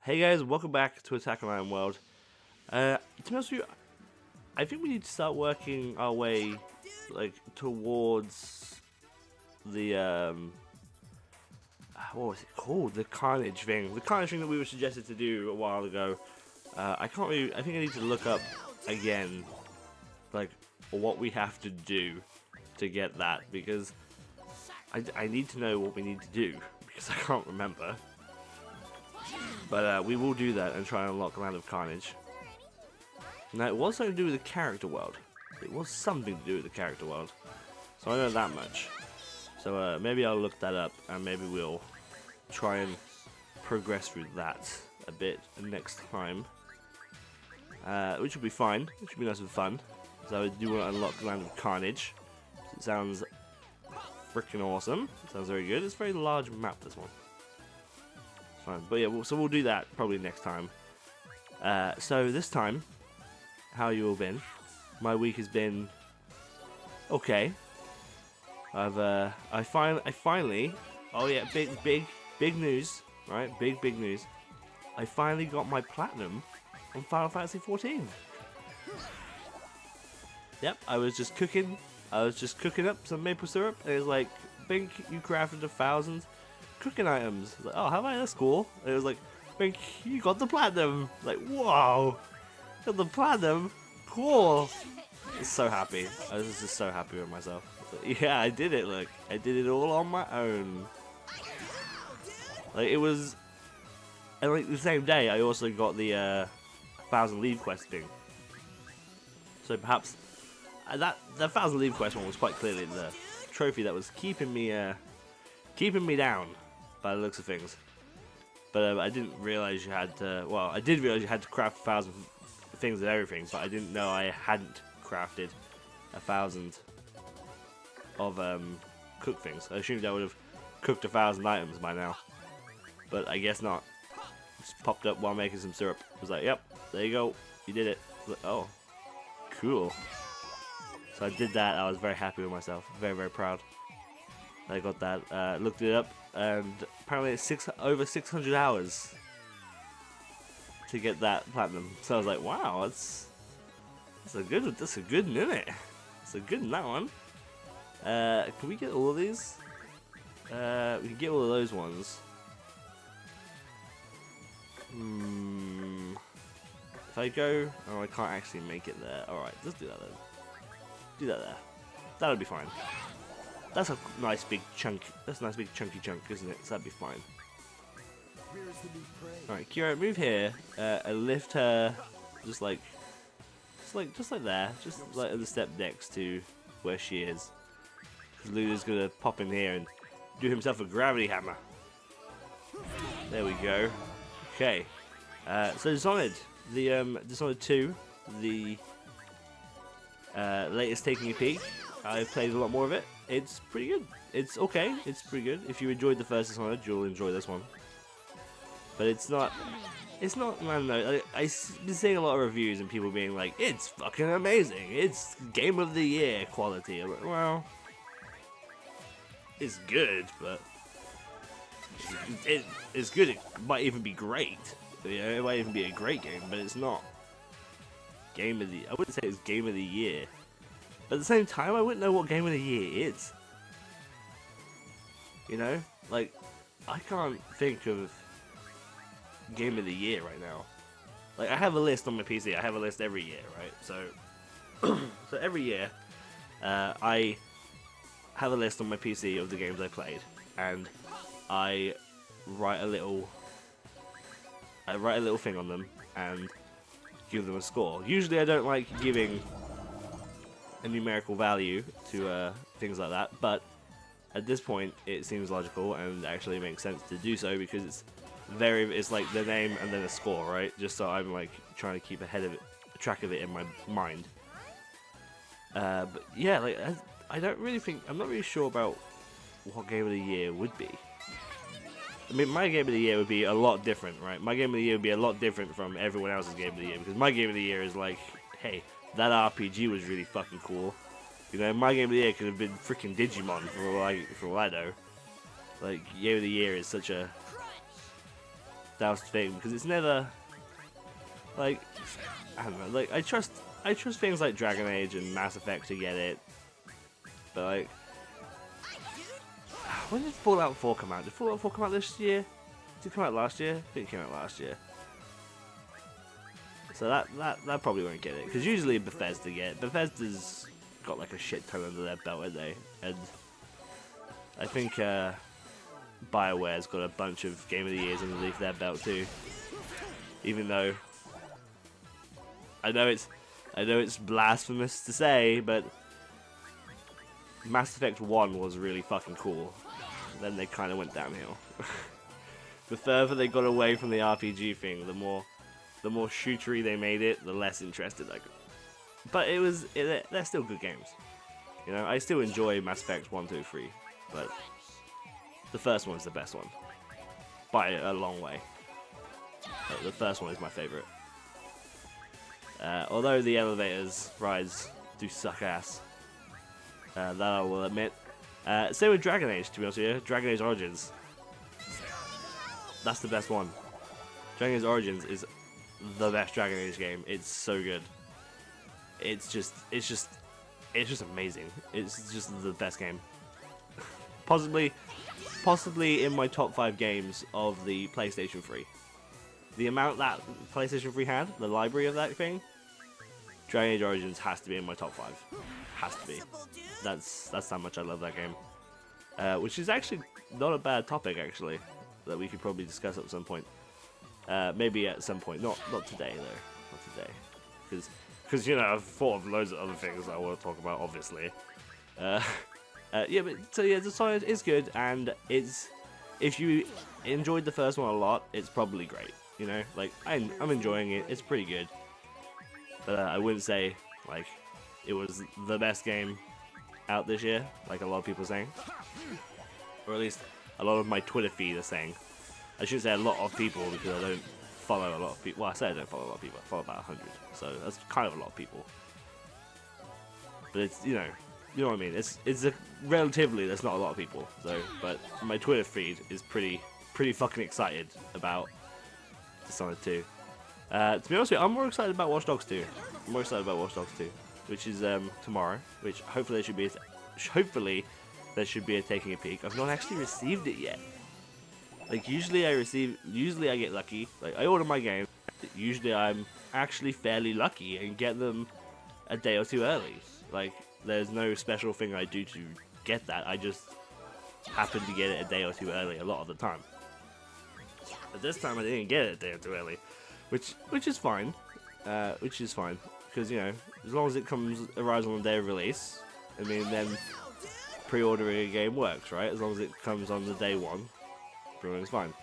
Hey guys, welcome back to Attack on Iron World. To be honest with you, I think we need to start working our way, like, towards the, what was it called? The Carnage thing. The Carnage thing that we were suggested to do a while ago. I can't really, I think I need to look up again, like, what we have to do to get that, because I need to know what we need to do, because I can't remember. But we will do that and try and unlock Land of Carnage. Now, it was something to do with the character world. It was something to do with the character world. So I know that much. So maybe I'll look that up and maybe we'll try and progress through that a bit next time. Which will be fine. Which will be nice and fun. So I do want to unlock Land of Carnage. It sounds freaking awesome. It sounds very good. It's a very large map, this one. Fine. But yeah, so we'll do that probably next time. So this time, how you all been? My week has been okay. I finally, oh yeah, big news, right? Big news. I finally got my platinum on Final Fantasy 14. Yep, I was just cooking up some maple syrup, and it was like, Bink, you crafted 1,000 cooking items. Like, oh, how about that's cool? And it was like, Bink, you got the platinum. Like, whoa, got the platinum. Cool. I was so happy. I was just so happy with myself. Like, yeah, I did it. Look, I did it all on my own. Like, it was, and like the same day, I also got the 1,000 leave quest thing. So perhaps the 1,000 leave quest one was quite clearly the trophy that was keeping me down, by the looks of things. But I didn't realize you had to. Well, I did realize you had to craft 1,000 things and everything, but I didn't know I hadn't crafted 1,000 of cooked things. I assumed I would have cooked 1,000 items by now, but I guess not. Just popped up while making some syrup. I was like, "Yep, there you go, you did it." Like, oh, cool. So I did that. I was very happy with myself. Very proud. I got that. Looked it up, and apparently it's over 600 hours to get that platinum. So I was like, wow, that's a good one, isn't it? It's a good in that one. Can we get all of these? We can get all of those ones. If I go, oh, I can't actually make it there. All right, let's do that then. Do that there. That'll be fine. That's a nice big chunk. That's a nice big chunky chunk, isn't it? So that'd be fine. Alright, Kira, move here and lift her just like there, just like at the step next to where she is. Because Luna's gonna pop in here and do himself a gravity hammer. There we go. Okay. So Dishonored, the Dishonored 2, the latest taking a peek. I've played a lot more of it. It's pretty good. It's okay. It's pretty good. If you enjoyed the first Dishonored, you'll enjoy this one. But it's not, I don't know, I've been seeing a lot of reviews and people being like, it's fucking amazing, it's Game of the Year quality. I'm like, well, it's good, but it's good, it might even be great. You know, it might even be a great game, but it's not Game of the, I wouldn't say it's Game of the Year. But at the same time, I wouldn't know what Game of the Year is. You know? Like, I can't think of Game of the Year right now. Like, I have a list on my PC. I have a list every year, right? So, so every year, I have a list on my PC of the games I played, and I write a little thing on them and give them a score. Usually, I don't like giving a numerical value to things like that, but at this point, it seems logical and actually makes sense to do so because it's like the name and then a score, right? Just so I'm like trying to keep track of it in my mind. But yeah, like I don't really think, I'm not really sure about what Game of the Year would be. I mean, my Game of the Year would be a lot different, right? My Game of the Year would be a lot different from everyone else's Game of the Year because my Game of the Year is like, hey, that RPG was really fucking cool. You know, my Game of the Year could have been freaking Digimon for all I know. Like, Game of the Year is such a nostalgia thing because it's never like I don't know. Like I trust things like Dragon Age and Mass Effect to get it, but like when did Fallout 4 come out? Did Fallout 4 come out this year? Did it come out last year? I think it came out last year. So that probably won't get it because usually Bethesda get it. Bethesda's got like a shit ton under their belt, haven't they? And I think BioWare's got a bunch of Game of the Years underneath their belt too. Even though I know it's blasphemous to say, but Mass Effect 1 was really fucking cool. Then they kind of went downhill. The further they got away from the RPG thing, the more shootery they made it, the less interested I got. But they're still good games. You know, I still enjoy Mass Effect 1, 2, 3, but the first one's the best one. By a long way. The first one is my favorite. Although the elevators rides do suck ass. That I will admit. Same with Dragon Age, to be honest with you. Dragon Age Origins. That's the best one. Dragon Age Origins is the best Dragon Age game. It's so good. It's just amazing. It's just the best game. Possibly in my top 5 games of the PlayStation 3. The amount that PlayStation 3 had, the library of that thing, Dragon Age Origins has to be in my top 5. Has to be. That's how much I love that game. Which is actually not a bad topic, actually, that we could probably discuss at some point. Maybe at some point. Not today, though. Not today. Because you know, I've thought of loads of other things that I want to talk about, obviously. Yeah, but so yeah, Dishonored is good, and if you enjoyed the first one a lot, it's probably great. You know, like I'm enjoying it. It's pretty good, but I wouldn't say like it was the best game out this year, like a lot of people are saying, or at least a lot of my Twitter feed are saying. I shouldn't say a lot of people because I don't follow a lot of people. Well, I say I don't follow a lot of people. I follow about 100, so that's kind of a lot of people. But it's you know what I mean. It's a relatively there's not a lot of people. So, but my Twitter feed is pretty fucking excited about Dishonored 2. To be honest with you, I'm more excited about Watch Dogs 2. I'm more excited about Watch Dogs 2, which is tomorrow. Which hopefully there should be a taking a peek. I've not actually received it yet. Like usually I get lucky. Like I order my game. Usually I'm actually fairly lucky and get them a day or two early. Like there's no special thing I do to get that. I just happen to get it a day or two early a lot of the time. But this time I didn't get it a day or two early, which is fine. Which is fine because you know as long as it arrives on the day of release, I mean then pre-ordering a game works, right? As long as it comes on the day one. Pre-ordering's fine.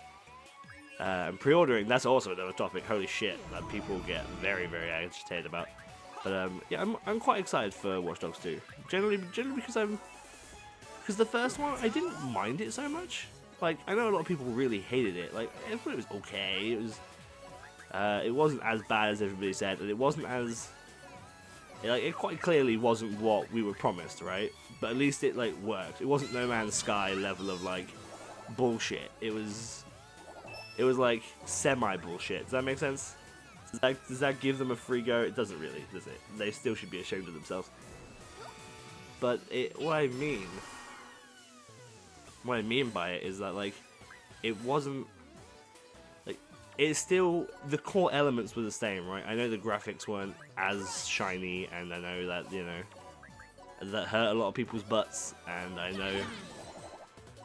And pre-ordering, that's also another topic, holy shit, that people get very, very agitated about. But yeah, I'm quite excited for Watch Dogs 2. Generally because the first one, I didn't mind it so much. Like, I know a lot of people really hated it. Like, I thought it was okay. It wasn't as bad as everybody said, and it wasn't as... Like, it quite clearly wasn't what we were promised, right? But at least it, like, worked. It wasn't No Man's Sky level of, like, bullshit. It was like semi-bullshit. Does that make sense? Does that give them a free go? It doesn't really, does it? They still should be ashamed of themselves. But what I mean by it is that like it wasn't like it's still the core elements were the same, right? I know the graphics weren't as shiny, and I know that that hurt a lot of people's butts, and I know.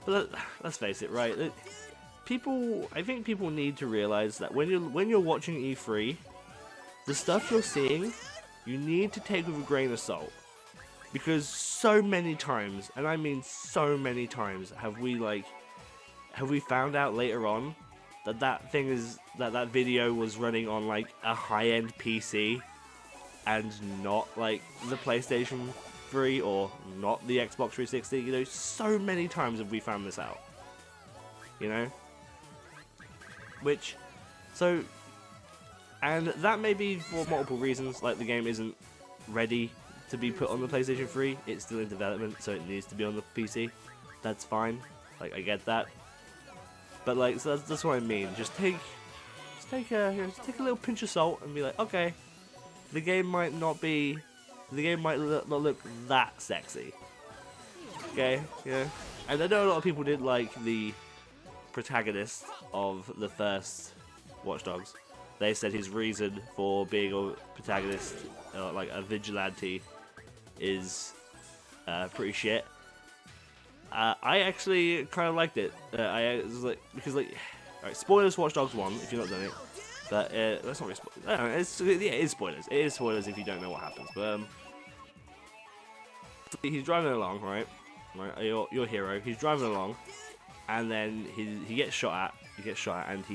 But let's face it, right? I think people need to realize that when you're watching E3, the stuff you're seeing, you need to take with a grain of salt, because so many times, and I mean so many times, have we found out later on that video was running on like a high-end PC and not like the PlayStation 3 or not the Xbox 360. You know, so many times have we found this out. You know. And that may be for multiple reasons, like the game isn't ready to be put on the PlayStation 3, it's still in development, so it needs to be on the PC. That's fine, like I get that. But like, so that's what I mean, just take just take a little pinch of salt and be like, okay, the game might not look that sexy. Okay, yeah. And I know a lot of people didn't like the protagonist of the first Watch Dogs. They said his reason for being a protagonist, like a vigilante, is pretty shit. I actually kind of liked it. Alright, spoilers for Watch Dogs 1 if you've not done it. But that's not really spoilers. I don't know, it is spoilers. It is spoilers if you don't know what happens. But he's driving along, right? Your hero. He's driving along, and then he gets shot at. And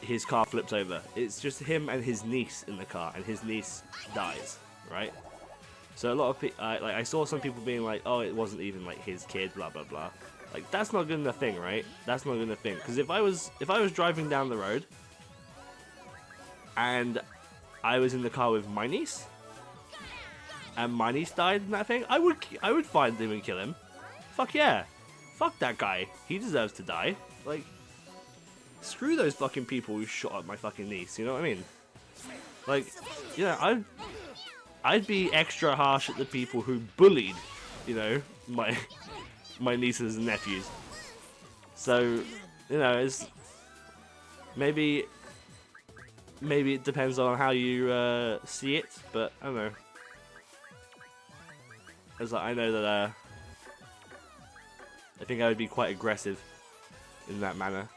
his car flips over. It's just him and his niece in the car, and his niece dies, right? So a lot of people, I saw some people being like, "Oh, it wasn't even like his kid," blah blah blah. Like that's not good enough thing, right? That's not good enough thing. Because if I was driving down the road, and I was in the car with my niece, and my niece died in that thing, I would find him and kill him. Fuck yeah, fuck that guy. He deserves to die. Like, screw those fucking people who shot at my fucking niece. You know what I mean? Like, yeah, I'd be extra harsh at the people who bullied, you know, my nieces and nephews. So, you know, it's maybe it depends on how you see it, but I don't know. It's like, I know that I think I would be quite aggressive in that manner.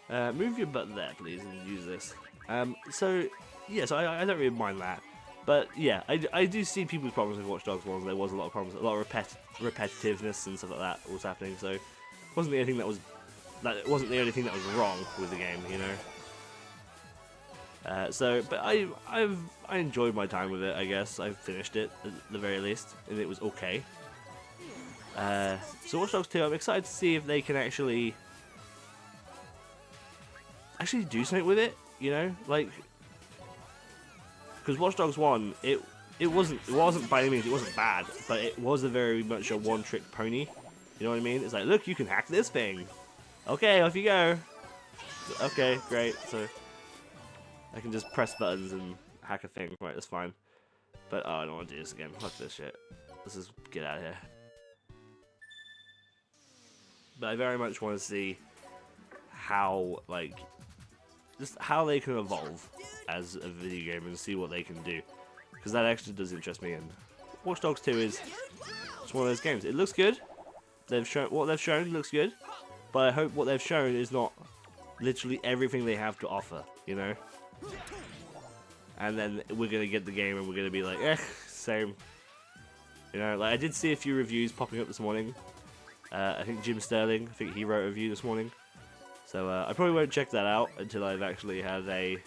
Move your butt there, please, and use this. So I don't really mind that. But yeah, I do see people's problems with Watch Dogs 1. There was a lot of problems, a lot of repetitiveness and stuff like that was happening. So it wasn't the only thing that was wrong with the game, you know. But I enjoyed my time with it. I guess I finished it at the very least, and it was okay. So Watch Dogs 2, I'm excited to see if they can actually do something with it. You know, like, because Watch Dogs 1, it wasn't by any means, it wasn't bad, but it was a very much a one-trick pony. You know what I mean? It's like, look, you can hack this thing. Okay, off you go. Okay, great. So I can just press buttons and hack a thing. Right, that's fine. But oh, I don't want to do this again. Fuck this shit. Let's just get out of here. But I very much want to see how, like, just how they can evolve as a video game and see what they can do, because that actually does interest me. And Watch Dogs 2 is it's one of those games. It looks good. What they've shown looks good, but I hope what they've shown is not literally everything they have to offer, you know. And then we're gonna get the game and we're gonna be like, same. You know, like I did see a few reviews popping up this morning. I think Jim Sterling, he wrote a review this morning. So I probably won't check that out until I've actually had a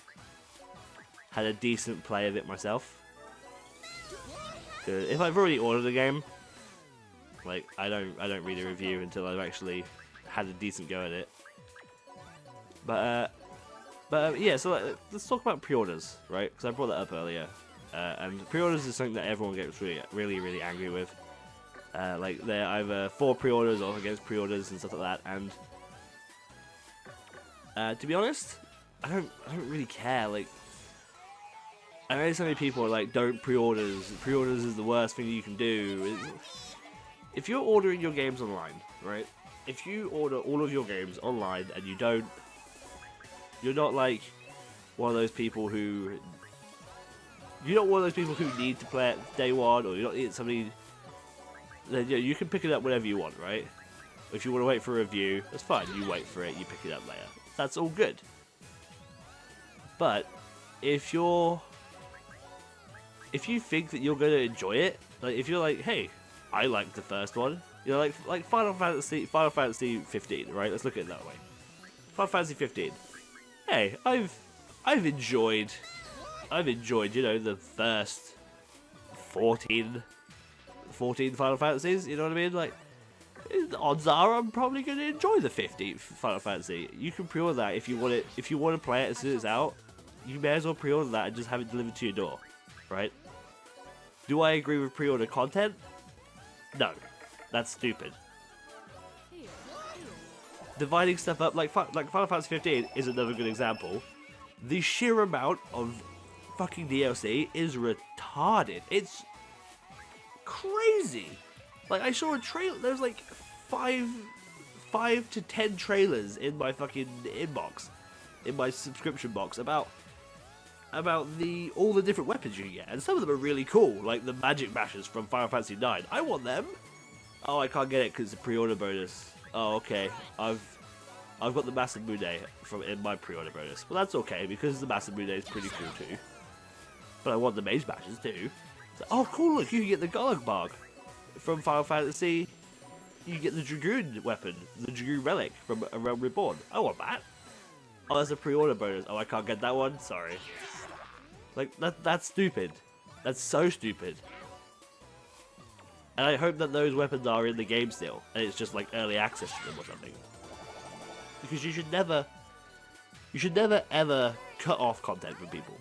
decent play of it myself. 'Cause if I've already ordered a game, like I don't read a review until I've actually had a decent go at it. But yeah, so let's talk about pre-orders, right? Because I brought that up earlier, and pre-orders is something that everyone gets really angry with. Like they're either for pre-orders or against pre-orders and stuff like that. And to be honest, I don't really care. Like, I know so many people are like, don't pre-orders. Pre-orders is the worst thing you can do. If you're ordering your games online, right? If you order all of your games online and you're not like one of those people who need to play it day one, or you're not somebody. Then yeah, you can pick it up whenever you want, right? If you want to wait for a review, that's fine. You wait for it. You pick it up later. That's all good. But if you think that you're going to enjoy it, like if you're like, hey, I like the first one, you know, like Final Fantasy 15, right? Let's look at it that way. Final Fantasy 15. Hey, I've enjoyed, you know, the first 14 Final Fantasies. You know what I mean? Like, the odds are I'm probably going to enjoy the 15th Final Fantasy. You can pre-order that if you want it. If you want to play it as soon as it's out, you may as well pre-order that and just have it delivered to your door, right? Do I agree with pre-order content? No, that's stupid. dividing stuff up, like Final Fantasy 15 is another good example. The sheer amount of fucking DLC is retarded. It's crazy. Like, I saw a trailer, there's like five to 10 trailers in my fucking inbox, in my subscription box, about all the different weapons you can get, and some of them are really cool, like the magic bashers from Final Fantasy 9. I want them. Oh, I can't get it because it's a pre-order bonus. Oh, okay. I've got the Massive Mune from in my pre-order bonus. Well, that's okay because the Massive Mune is pretty cool too. But I want the mage bashers too. So, oh, cool! Look, you can get the Garlic Bark from Final Fantasy. You get the Dragoon weapon, the Dragoon relic from A Realm Reborn. I want that. Oh, that's a pre-order bonus. Oh, I can't get that one. Sorry. Like that's stupid. That's so stupid. And I hope that those weapons are in the game still, and it's just like early access to them or something. Because you should never ever cut off content from people.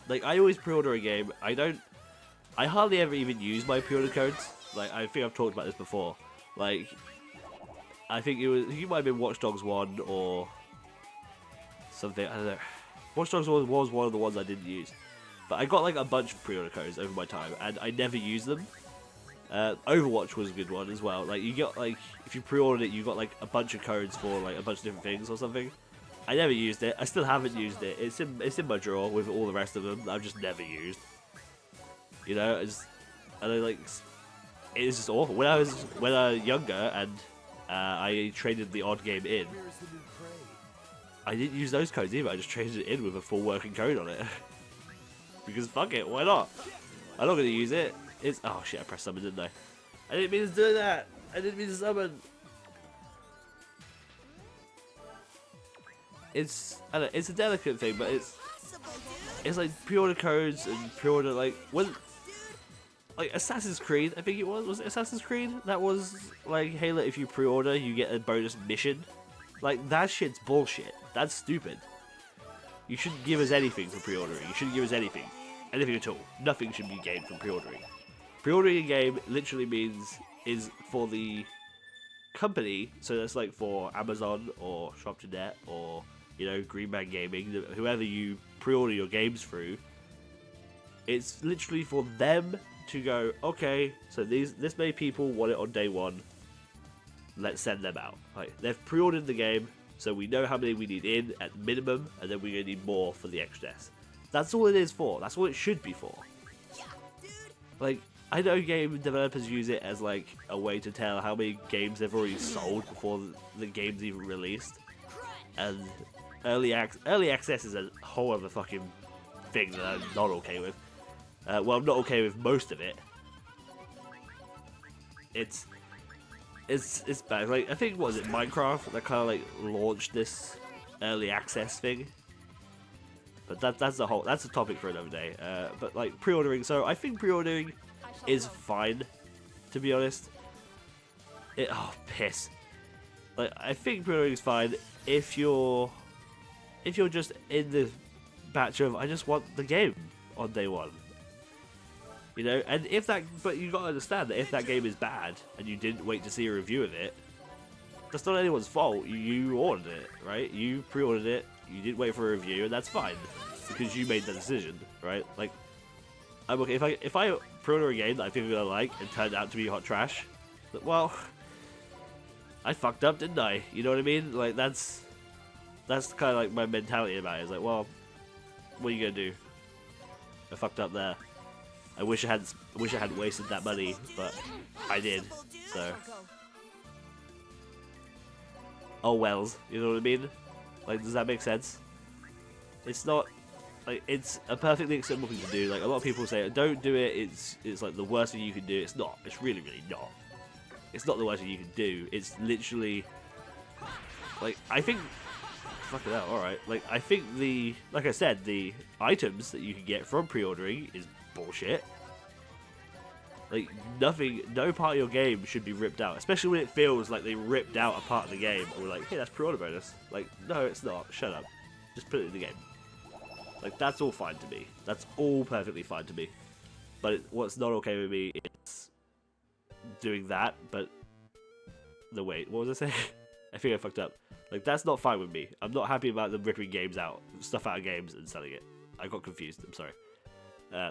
Like, I always pre-order a game. I hardly ever even use my pre-order codes. Like, I think I've talked about this before. Like, I think you might have been Watch Dogs 1 or something. I don't know. Watch Dogs 1 was one of the ones I didn't use. But I got like a bunch of pre-order codes over my time, and I never used them. Overwatch was a good one as well. Like, you got like, if you pre-ordered it, you got like a bunch of codes for like a bunch of different things or something. I never used it. I still haven't used it. It's in my drawer with all the rest of them. I've just never used. You know, it's just awful. When I was younger and I traded the odd game in, I didn't use those codes either. I just traded it in with a full working code on it. Because fuck it, why not? I'm not gonna use it. Oh shit, I pressed summon, didn't I? I didn't mean to do that. I didn't mean to summon. It's a delicate thing, but it's like pre-order codes and pre-order like Assassin's Creed. I think it was it Assassin's Creed? That was like, hey, look, if you pre-order, you get a bonus mission. Like, that shit's bullshit. That's stupid. You shouldn't give us anything for pre-ordering. You shouldn't give us anything. Anything at all. Nothing should be gained from pre-ordering. Pre-ordering a game literally is for the company, so that's like for Amazon or Shop2Net or, you know, Greenman Gaming, whoever you pre-order your games through. It's literally for them to go, okay, so this many people want it on day one. Let's send them out. Like, they've pre-ordered the game, so we know how many we need in at minimum, and then we're going to need more for the extras. That's all it is for. That's all it should be for. Like, I know game developers use it as like a way to tell how many games they've already sold before the game's even released. And early access is a whole other fucking thing that I'm not okay with. Well, I'm not okay with most of it. It's bad. Like, I think, what was it, Minecraft that kind of like launched this early access thing. But that's a topic for another day. But like pre-ordering, so I think pre-ordering is fine, to be honest. Oh, piss. Like, I think pre-ordering is fine if you're just in the batch of, I just want the game on day one. You know, and but you gotta understand that if that game is bad and you didn't wait to see a review of it, that's not anyone's fault. You ordered it, right? You pre-ordered it, you didn't wait for a review, and that's fine because you made the decision, right? Like, I'm okay if I pre-order a game that I think I'm gonna like and turned out to be hot trash. Well, I fucked up, didn't I? You know what I mean? Like, that's kind of like my mentality about it. It's like, well, what are you gonna do? I fucked up there. I wish I hadn't wasted that money, but I did. So, oh wells, you know what I mean? Like, does that make sense? It's not like, it's a perfectly acceptable thing to do. Like, a lot of people say, don't do it. It's like the worst thing you can do. It's not. It's really, really not. It's not the worst thing you can do. It's literally, like, I think, fucking hell, alright. Like, I think like I said, the items that you can get from pre-ordering is bullshit. Like, no part of your game should be ripped out, especially when it feels like they ripped out a part of the game and we're like, hey, that's pre-order bonus. Like, no, it's not. Shut up. Just put it in the game. Like, that's all fine to me. That's all perfectly fine to me. But what's not okay with me is doing that, but... No, wait, what was I saying? I think I fucked up. Like, that's not fine with me. I'm not happy about them ripping stuff out of games and selling it. I got confused. I'm sorry.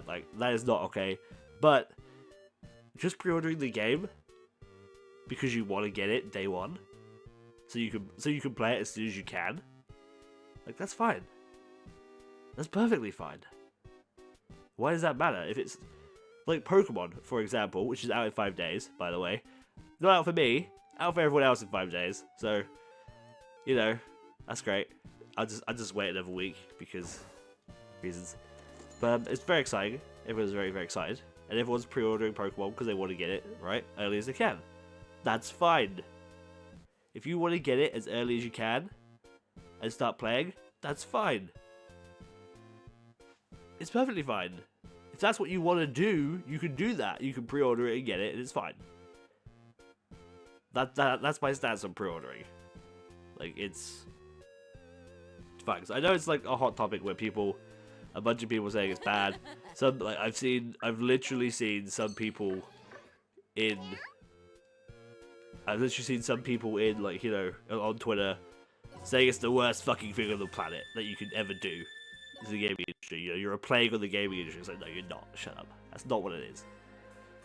Like, that is not okay. But just pre-ordering the game because you want to get it day one, so you can play it as soon as you can. Like, that's fine. That's perfectly fine. Why does that matter? If it's like Pokemon, for example, which is out in 5 days, by the way. Not out for me, out for everyone else in 5 days. So, you know, that's great. I'll just wait another week because reasons. But it's very exciting. Everyone's very, very excited. And everyone's pre-ordering Pokemon because they want to get it, right, early as they can. That's fine. If you want to get it as early as you can and start playing, that's fine. It's perfectly fine. If that's what you want to do, you can do that. You can pre-order it and get it, and it's fine. That's my stance on pre-ordering. Like, it's fine. I know it's like a hot topic where a bunch of people saying it's bad. I've literally seen some people in like, you know, on Twitter saying it's the worst fucking thing on the planet that you could ever do. The gaming industry, you know, you're a plague on the gaming industry. It's like, no, you're not. Shut up. That's not what it is.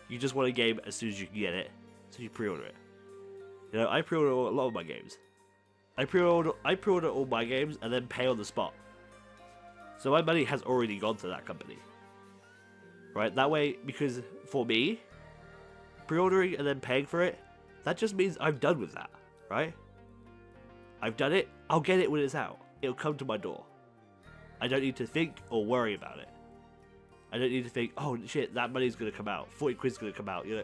You just want a game as soon as you can get it, so you pre-order it. You know, I pre-order a lot of my games. I pre-order all my games and then pay on the spot. So my money has already gone to that company. Right? That way, because for me, pre-ordering and then paying for it, that just means I'm done with that. Right? I've done it. I'll get it when it's out. It'll come to my door. I don't need to think or worry about it. I don't need to think, oh shit, that money's gonna come out. 40 quid's gonna come out, you know.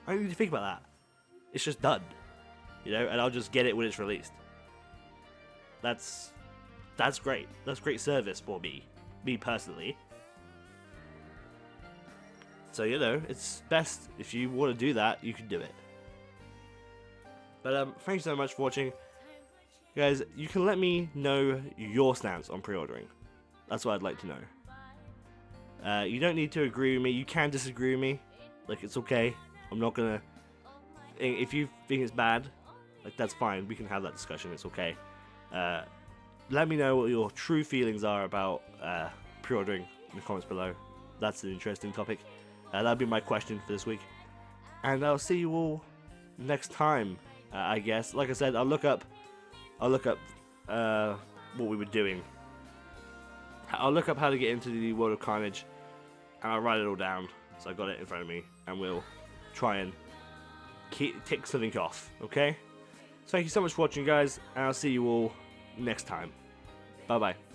I don't need to think about that. It's just done. You know, and I'll just get it when it's released. That's great. That's great service for me personally. So, you know, it's best if you want to do that, you can do it. But thanks so much for watching. Guys, you can let me know your stance on pre-ordering. That's what I'd like to know. You don't need to agree with me. You can disagree with me. Like, it's okay. I'm not gonna... If you think it's bad, like, that's fine. We can have that discussion. It's okay. Let me know what your true feelings are about pre-ordering in the comments below. That's an interesting topic. That'll be my question for this week. And I'll see you all next time, I guess. Like I said, I'll look up what we were doing. I'll look up how to get into the World of Carnage, and I'll write it all down, so I got it in front of me, and we'll try and tick something off, okay? So thank you so much for watching, guys, and I'll see you all next time. Bye-bye.